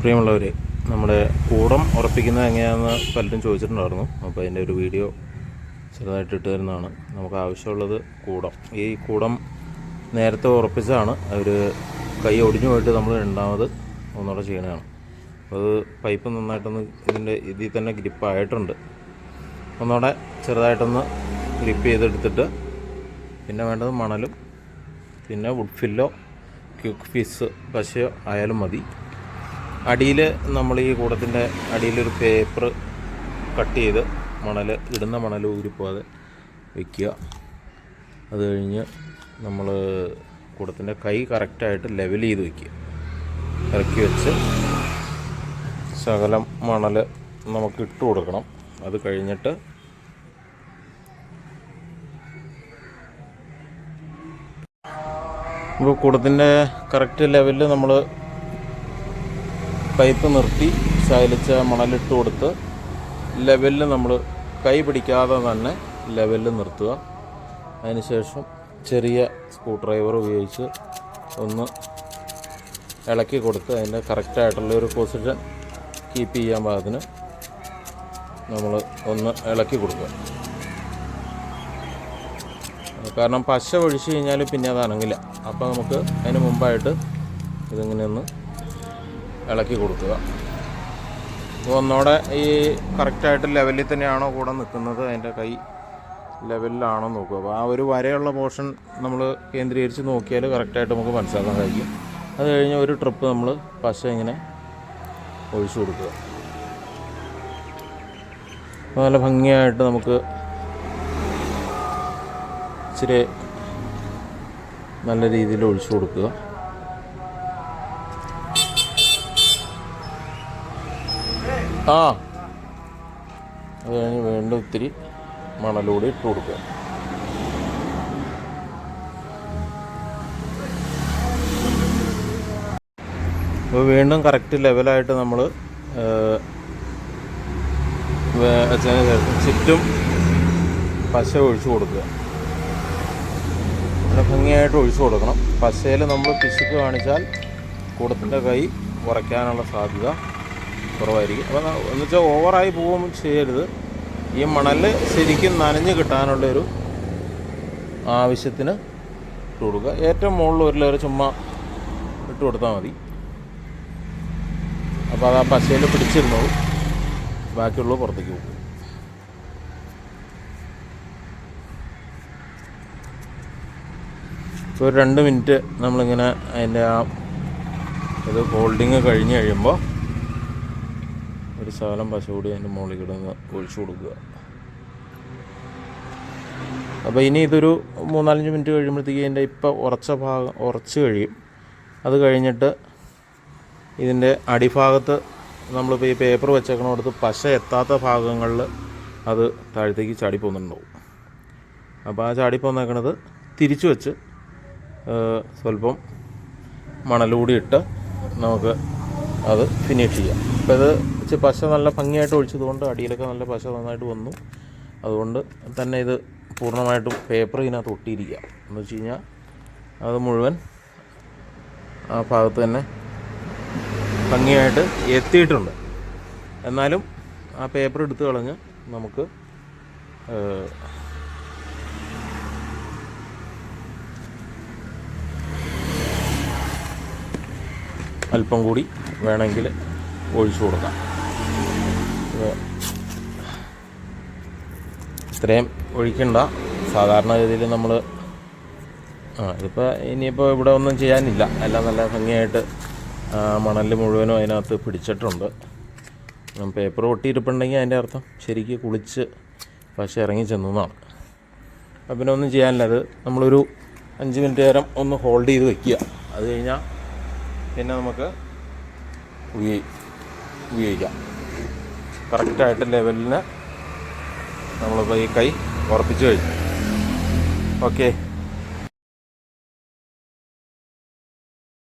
പ്രിയമുള്ളവർ, നമ്മുടെ കൂടം ഉറപ്പിക്കുന്നത് എങ്ങനെയാണെന്ന് പലരും ചോദിച്ചിട്ടുണ്ടായിരുന്നു. അപ്പോൾ അതിൻ്റെ ഒരു വീഡിയോ ചെറുതായിട്ട് ഇട്ട് തരുന്നതാണ്. നമുക്ക് ആവശ്യമുള്ളത് കൂടം. ഈ കൂടം നേരത്തെ ഉറപ്പിച്ചതാണ്. അവർ കൈ ഒടിഞ്ഞു പോയിട്ട് നമ്മൾ രണ്ടാമത് ഒന്നുകൂടെ ചെയ്യണതാണ്. അപ്പോൾ അത് പൈപ്പ് നന്നായിട്ടൊന്ന് ഇതിൽ തന്നെ ഗ്രിപ്പായിട്ടുണ്ട്. ഒന്നുകൂടെ ചെറുതായിട്ടൊന്ന് ഗ്രിപ്പ് ചെയ്തെടുത്തിട്ട് പിന്നെ വേണ്ടത് മണലും പിന്നെ വുഡ് ഫില്ലോ ക്യുക്ക് ഫിസ് പശയോ ആയാലും മതി. അടിയിൽ നമ്മൾ ഈ കൂടത്തിൻ്റെ അടിയിലൊരു പേപ്പർ കട്ട് ചെയ്ത് ഇടുന്ന മണൽ ഊരിപ്പോകാതെ വയ്ക്കുക. അത് കഴിഞ്ഞ് നമ്മൾ കൂടത്തിൻ്റെ കൈ കറക്റ്റായിട്ട് ലെവൽ ചെയ്ത് വയ്ക്കുക. ഇറക്കി വെച്ച് ശകലം മണൽ നമുക്ക് ഇട്ട് കൊടുക്കണം. അത് കഴിഞ്ഞിട്ട് ഇപ്പോൾ കൂടത്തിൻ്റെ കറക്റ്റ് ലെവലിൽ നമ്മൾ പൈപ്പ് നിർത്തി ശകലിച്ച മണലിട്ട് കൊടുത്ത് ലെവലിൽ നമ്മൾ കൈ പിടിക്കാതെ തന്നെ ലെവലിൽ നിർത്തുക. അതിനുശേഷം ചെറിയ സ്ക്രൂ ഡ്രൈവർ ഉപയോഗിച്ച് ഒന്ന് ഇളക്കി കൊടുത്ത് അതിൻ്റെ കറക്റ്റായിട്ടുള്ള ഒരു പൊസിഷൻ കീപ്പ് ചെയ്യാൻ പാകത്തിന് നമ്മൾ ഒന്ന് ഇളക്കി കൊടുക്കുക. കാരണം പശ ഒഴിച്ച് കഴിഞ്ഞാൽ പിന്നെ അത് അനങ്ങില്ല. അപ്പോൾ നമുക്ക് അതിന് മുമ്പായിട്ട് ഇതിങ്ങനെ ഒന്ന് ഇളക്കി കൊടുക്കുക. ഒന്നോടെ ഈ കറക്റ്റായിട്ട് ലെവലിൽ തന്നെയാണോ കൂടെ നിൽക്കുന്നത്, അതിൻ്റെ കൈ ലെവലിലാണോ നോക്കുക. അപ്പോൾ ആ ഒരു വരെയുള്ള പോർഷൻ നമ്മൾ കേന്ദ്രീകരിച്ച് നോക്കിയാൽ കറക്റ്റായിട്ട് നമുക്ക് മനസ്സിലാക്കാൻ കഴിയും. അത് കഴിഞ്ഞ് ഒരു ട്രിപ്പ് നമ്മൾ പശ ഇങ്ങനെ ഒഴിച്ചു കൊടുക്കുക. നല്ല ഭംഗിയായിട്ട് നമുക്ക് ഇച്ചിരി നല്ല രീതിയിൽ ഒഴിച്ചു കൊടുക്കുക. അത് കഴിഞ്ഞ് വീണ്ടും ഇത്തിരി മണലൂടി ഇട്ട് കൊടുക്കുക. അപ്പോൾ വീണ്ടും കറക്റ്റ് ലെവലായിട്ട് നമ്മൾ വെച്ചതിന് ശേഷം ചുറ്റും പശ ഒഴിച്ചു കൊടുക്കുക. ഭംഗിയായിട്ട് ഒഴിച്ചു കൊടുക്കണം. പശയിൽ നമ്മൾ പിശുക്ക് കാണിച്ചാൽ കൂടത്തിൻ്റെ കൈ കുറയ്ക്കാനുള്ള സാധ്യത കുറവായിരിക്കും. അപ്പോൾ എന്ന് വെച്ചാൽ ഓവറായി പോവുകയും ചെയ്യരുത്. ഈ മണൽ ശരിക്കും നനഞ്ഞ് കിട്ടാനുള്ളൊരു ആവശ്യത്തിന് ഇട്ട് കൊടുക്കുക. ഏറ്റവും മുകളിൽ ഒരു ലെയർ ചുമ്മാ ഇട്ട് കൊടുത്താൽ മതി. അപ്പോൾ അത് ആ പശയിൽ പിടിച്ചിരുന്നോളൂ. ബാക്കിയുള്ളത് പുറത്തേക്ക് പോകും. ഒരു 2 മിനിറ്റ് നമ്മളിങ്ങനെ അതിൻ്റെ ആ ഇത് ഹോൾഡിങ് കഴിഞ്ഞ് കഴിയുമ്പോൾ ഒരു ശകലം പശ കൂടി അതിൻ്റെ മുകളിൽ കിടന്ന് ഒഴിച്ചു കൊടുക്കുക. അപ്പോൾ ഇനി ഇതൊരു 3-4 മിനിറ്റ് കഴിയുമ്പോഴത്തേക്ക് ഇതിൻ്റെ ഇപ്പോൾ ഉറച്ച് കഴിയും. അത് കഴിഞ്ഞിട്ട് ഇതിൻ്റെ അടിഭാഗത്ത് നമ്മളിപ്പോൾ ഈ പേപ്പർ വെച്ചേക്കണോടത്ത് പശ എത്താത്ത ഭാഗങ്ങളിൽ അത് താഴത്തേക്ക് ചാടിപ്പോകുന്നുണ്ടാവും. അപ്പോൾ ആ ചാടിപ്പോന്നേക്കണത് തിരിച്ചു വെച്ച് സ്വല്പം മണലൂടി ഇട്ട് നമുക്ക് അത് ഫിനിഷ് ചെയ്യാം. അപ്പോൾ ഇത് പശ നല്ല ഭംഗിയായിട്ട് ഒഴിച്ചതുകൊണ്ട് അടിയിലൊക്കെ നല്ല പശ നന്നായിട്ട് വന്നു. അതുകൊണ്ട് തന്നെ ഇത് പൂർണ്ണമായിട്ടും പേപ്പർ ഇതിനകത്ത് ഒട്ടിയിരിക്കുക. എന്ന് വെച്ച് കഴിഞ്ഞാൽ അത് മുഴുവൻ ആ ഭാഗത്ത് തന്നെ ഭംഗിയായിട്ട് എത്തിയിട്ടുണ്ട്. എന്നാലും ആ പേപ്പർ എടുത്ത് കളഞ്ഞ് നമുക്ക് അല്പം കൂടി വേണമെങ്കിൽ ഒഴിച്ചു കൊടുക്കാം. ഇത്രയും ഒഴിക്കണ്ട. സാധാരണ രീതിയിൽ നമ്മൾ ഇതിപ്പോൾ ഇനിയിപ്പോൾ ഇവിടെ ഒന്നും ചെയ്യാനില്ല. എല്ലാം നല്ല ഭംഗിയായിട്ട് മണൽ മുഴുവനും അതിനകത്ത് പിടിച്ചിട്ടുണ്ട്. പേപ്പർ ഒട്ടിയിരിപ്പുണ്ടെങ്കിൽ അതിൻ്റെ അർത്ഥം ശരിക്ക് കുളിച്ച് പശ ഇറങ്ങി ചെന്നതാണ്. അപ്പം പിന്നെ ഒന്നും ചെയ്യാനില്ല. അത് നമ്മളൊരു 5 മിനിറ്റ് നേരം ഒന്ന് ഹോൾഡ് ചെയ്ത് വയ്ക്കുക. അത് കഴിഞ്ഞാൽ പിന്നെ നമുക്ക് ഉപയോഗിക്കാം. കറക്റ്റായിട്ട് ലെവലിന് നമ്മളിപ്പോൾ ഈ കൈ ഉറപ്പിച്ച് കഴിഞ്ഞു. ഓക്കെ.